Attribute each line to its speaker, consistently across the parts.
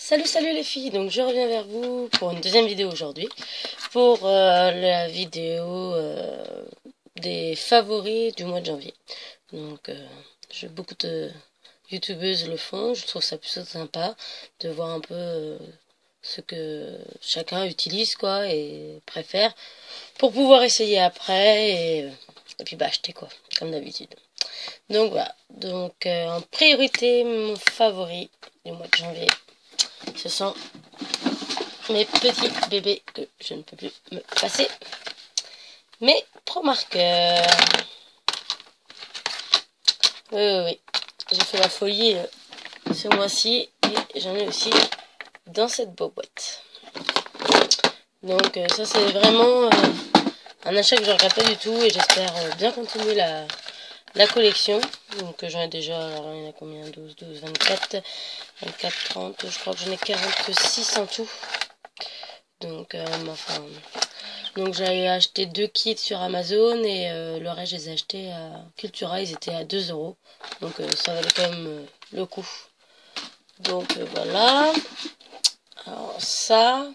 Speaker 1: Salut les filles, donc je reviens vers vous pour une deuxième vidéo aujourd'hui, pour la vidéo des favoris du mois de janvier. Donc beaucoup de youtubeuses le font, je trouve ça plutôt sympa de voir un peu ce que chacun utilise quoi et préfère pour pouvoir essayer après et puis bah acheter quoi, comme d'habitude. Donc voilà, donc en priorité mon favori du mois de janvier. Ce sont mes petits bébés que je ne peux plus me passer. Mes pro marqueurs. Oui. J'ai fait la folie ce mois-ci et j'en ai aussi dans cette beau boîte. Donc ça c'est vraiment un achat que je regrette pas du tout et j'espère bien continuer la collection. Donc j'en ai déjà, alors il y en a combien, 12, 24, 30, je crois que j'en ai 46 en tout. Donc donc j'ai acheté 2 kits sur Amazon et le reste je les ai achetés à Cultura, ils étaient à 2 €. Donc ça valait quand même le coup. Donc voilà. Alors ça,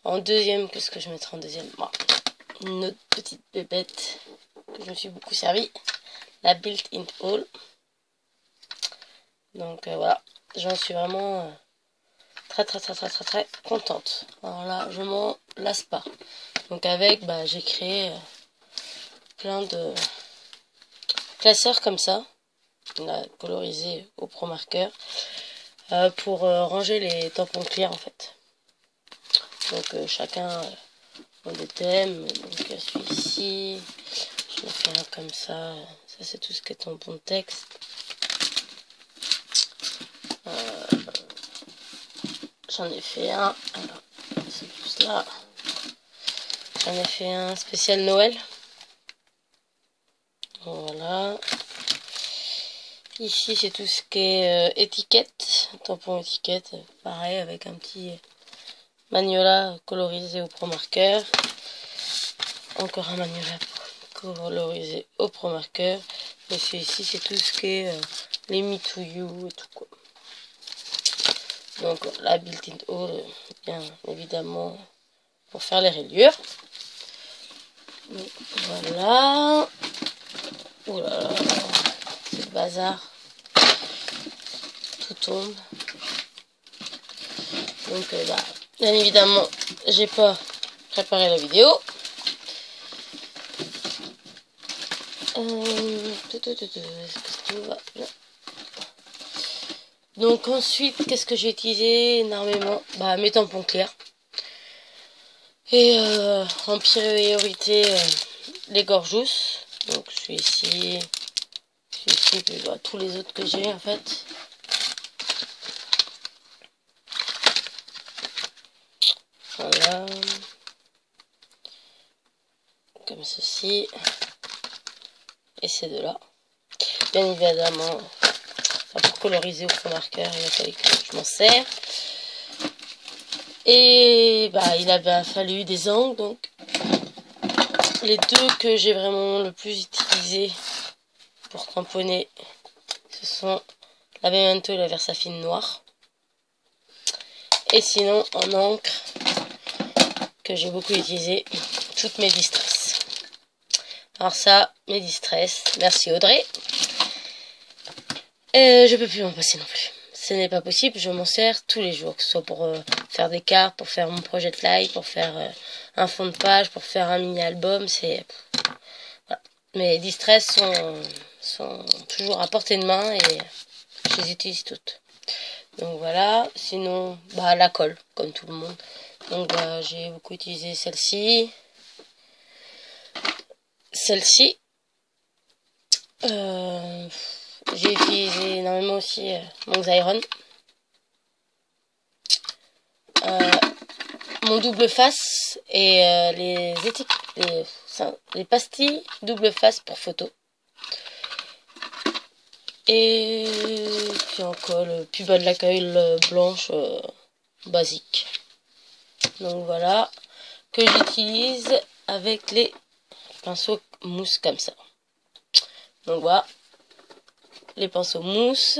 Speaker 1: en deuxième, qu'est-ce que je mettrai en deuxième? Une autre petite bébête que je me suis beaucoup servi, la Built-in Haul. Donc voilà, j'en suis vraiment très contente. Alors là, je m'en lasse pas. Donc avec, j'ai créé plein de classeurs comme ça, colorisés au pro marqueur, pour ranger les tampons clairs en fait. Donc chacun a des thèmes. Donc celui-ci, je me fais un comme ça. Ça c'est tout ce qui est tampon de texte. J'en ai fait un. Alors, c'est tout cela. J'en ai fait un spécial Noël. Voilà. Ici, c'est tout ce qui est étiquette, tampon étiquette, pareil, avec un petit magnolia colorisé au pro marqueur. Encore un magnolia colorisé au pro marqueur. Et celui-ci, c'est tout ce qui est les Me To You et tout quoi. Donc, la Built-in Haul, bien évidemment, pour faire les rayures. Donc, voilà. Oh là là, c'est le bazar. Tout tombe. Donc bien évidemment, j'ai pas préparé la vidéo. Donc ensuite, qu'est-ce que j'ai utilisé énormément? Mes tampons clairs. Et en priorité, les gorgeous. Donc celui-ci, puis tous les autres que j'ai en fait. Voilà. Comme ceci. Et ces deux-là. Bien évidemment, pour coloriser au fond marqueur, il a fallu que je m'en sers. Et il avait fallu des angles, donc les deux que j'ai vraiment le plus utilisé pour tamponner, ce sont la Memento et la Versafine noire. Et sinon, en encre, que j'ai beaucoup utilisé, toutes mes distress. Alors ça, mes distress, merci Audrey. Je peux plus m'en passer non plus. Ce n'est pas possible, je m'en sers tous les jours, que ce soit pour faire des cartes, pour faire mon projet de live, pour faire un fond de page, pour faire un mini-album, c'est... Voilà. Mes distress sont toujours à portée de main et je les utilise toutes. Donc voilà, sinon, la colle, comme tout le monde. Donc j'ai beaucoup utilisé celle-ci. Celle-ci. J'ai utilisé énormément aussi mon Xyron. Mon double face et les pastilles double face pour photo. Et puis en colle, puis de la colle blanche basique. Donc voilà, que j'utilise avec les pinceaux mousse comme ça. Donc voilà, les pinceaux mousse.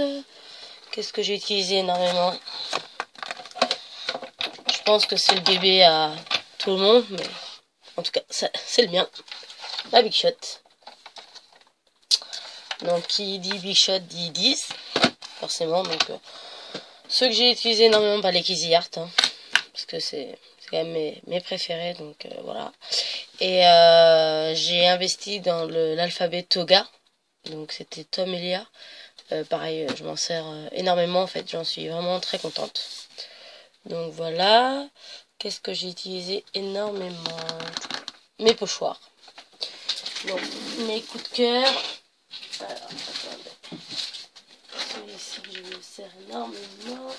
Speaker 1: Qu'est-ce que j'ai utilisé énormément? pense que c'est le bébé à tout le monde, mais en tout cas, c'est le mien. La Big Shot. Donc, qui dit Big Shot dit 10, forcément. Donc, ceux que j'ai utilisé énormément, bah, les Kizzy Art, hein, parce que c'est quand même mes préférés, donc voilà. Et j'ai investi dans l'alphabet Toga, donc c'était Tom et Léa. Pareil, je m'en sers énormément, en fait, j'en suis vraiment très contente. Donc voilà. Qu'est-ce que j'ai utilisé énormément? Mes pochoirs. Donc, mes coups de cœur. Alors, attendez. Celui-ci que je me sers énormément.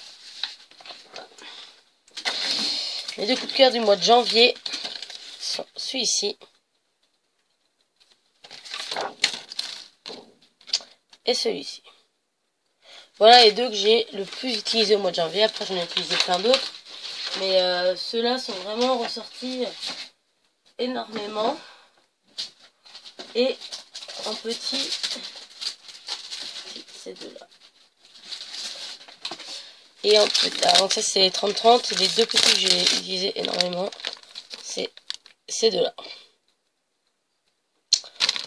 Speaker 1: Les deux coups de cœur du mois de janvier sont celui-ci et celui-ci. Voilà les deux que j'ai le plus utilisé au mois de janvier. Après, j'en ai utilisé plein d'autres. Mais ceux-là sont vraiment ressortis énormément. Et en petit, ces deux-là. Et en petit, donc ça c'est 30-30. Les deux petits que j'ai utilisé énormément, c'est ces deux-là.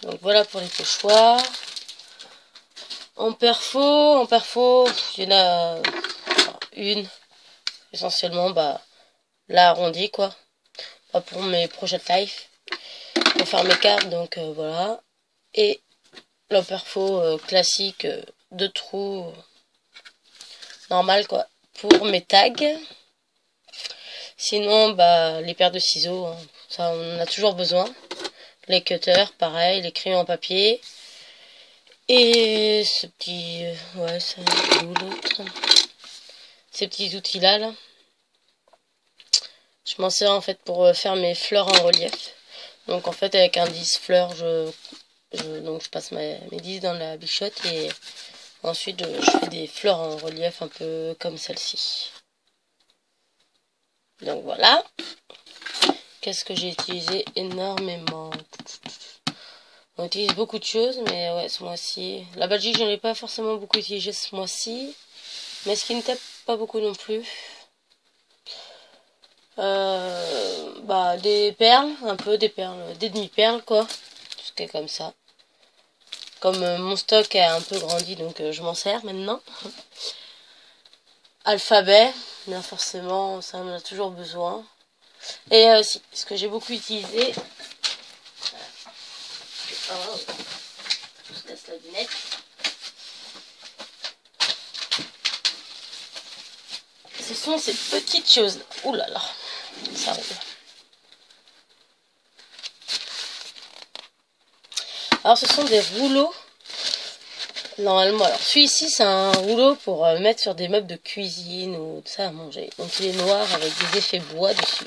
Speaker 1: Donc voilà pour les pochoirs. En perfo, il y en a une, essentiellement, bah, la arrondie, quoi. Pas pour mes projets de life, pour faire mes cartes, donc voilà. Et la perfo classique, de trous, normal, quoi, pour mes tags. Sinon, bah, les paires de ciseaux, hein, ça on en a toujours besoin. Les cutters, pareil, les crayons en papier. Et ce petit... ouais, c'est où l'autre? Ces petits outils-là, là. Je m'en sers en fait pour faire mes fleurs en relief. Donc en fait, avec un 10 fleurs, donc je passe mes 10 dans la Big Shot et ensuite je fais des fleurs en relief un peu comme celle-ci. Donc voilà. Qu'est-ce que j'ai utilisé énormément? On utilise beaucoup de choses, mais ouais, ce mois-ci. La Belgique, je n'ai pas forcément beaucoup utilisé ce mois-ci. Mais Skin Tape, pas beaucoup non plus. Bah, des perles, un peu des perles, des demi-perles, quoi. Tout ce qui est comme ça. Comme mon stock a un peu grandi, donc je m'en sers maintenant. Alphabet, bien forcément, ça en a toujours besoin. Et si, ce que j'ai beaucoup utilisé. Oh, tout se casse la lunette. Ce sont ces petites choses. Ouh là là, ça roule. Alors ce sont des rouleaux. Normalement, alors celui-ci c'est un rouleau pour mettre sur des meubles de cuisine ou de ça à manger. Donc il est noir avec des effets bois dessus.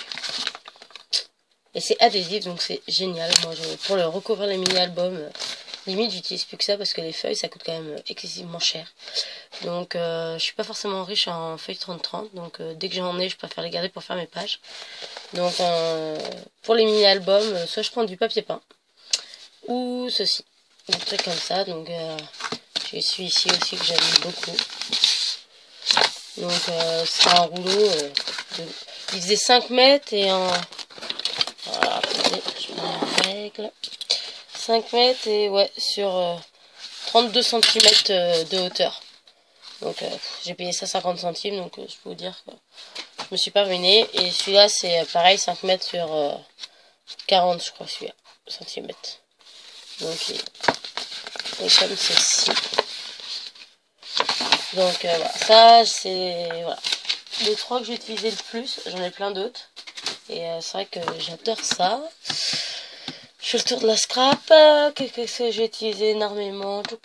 Speaker 1: Et c'est adhésif, donc c'est génial. Moi, pour le recouvrir les mini-albums, limite j'utilise plus que ça parce que les feuilles ça coûte quand même excessivement cher. Donc je suis pas forcément riche en feuilles 30-30, donc dès que j'en ai je préfère les garder pour faire mes pages. Donc pour les mini-albums, soit je prends du papier peint ou ceci, des trucs comme ça. Donc j'ai celui-ci aussi que j'aime beaucoup. Donc c'est un rouleau il faisait 5 mètres et en... Voilà, attendez, je mets la règle. 5 mètres et ouais, sur 32 cm de hauteur. Donc j'ai payé ça 50 centimes, donc je peux vous dire que je me suis pas ruiné. Et celui-là c'est pareil, 5 mètres sur 40 je crois celui-là, centimètres. Donc il est comme ceci. Donc voilà, ça c'est voilà, les trois que j'ai utilisé le plus, j'en ai plein d'autres. Et c'est vrai que j'adore ça. Je fais le tour de la scrap. Qu'est-ce que j'ai utilisé énormément? Que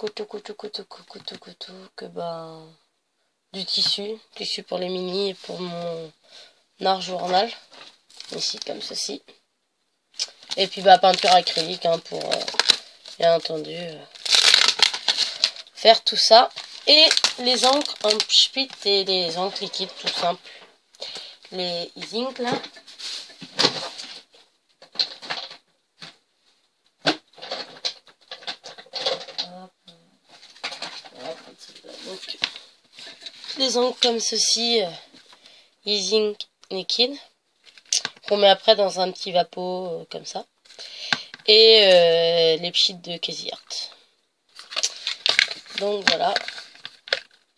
Speaker 1: ben du tissu pour les mini et pour mon art journal. Ici comme ceci. Et puis bah peinture acrylique hein, pour bien entendu faire tout ça. Et les encres en spit et les encres liquides tout simple. Les ink là. Donc, les encres comme ceci, Easy Ink liquide qu'on met après dans un petit vapeau comme ça. Et les pchits de Crazy Heart. Donc voilà.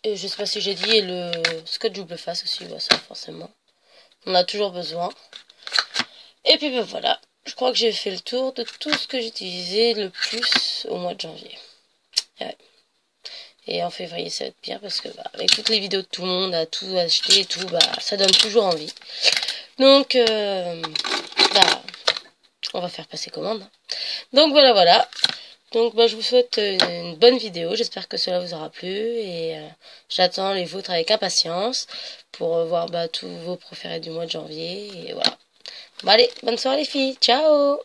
Speaker 1: Et je sais pas si j'ai dit, et le scotch double face aussi, ouais, ça forcément. On a toujours besoin. Et puis ben voilà. Je crois que j'ai fait le tour de tout ce que j'ai utilisé le plus au mois de janvier. Ouais. Et en février ça va être bien parce que bah, avec toutes les vidéos de tout le monde à tout acheter et tout, bah ça donne toujours envie. Donc bah on va faire passer commande. Donc voilà. Donc bah je vous souhaite une bonne vidéo. J'espère que cela vous aura plu et j'attends les vôtres avec impatience pour voir bah tous vos préférés du mois de janvier et voilà. Bon allez, bonne soirée les filles. Ciao.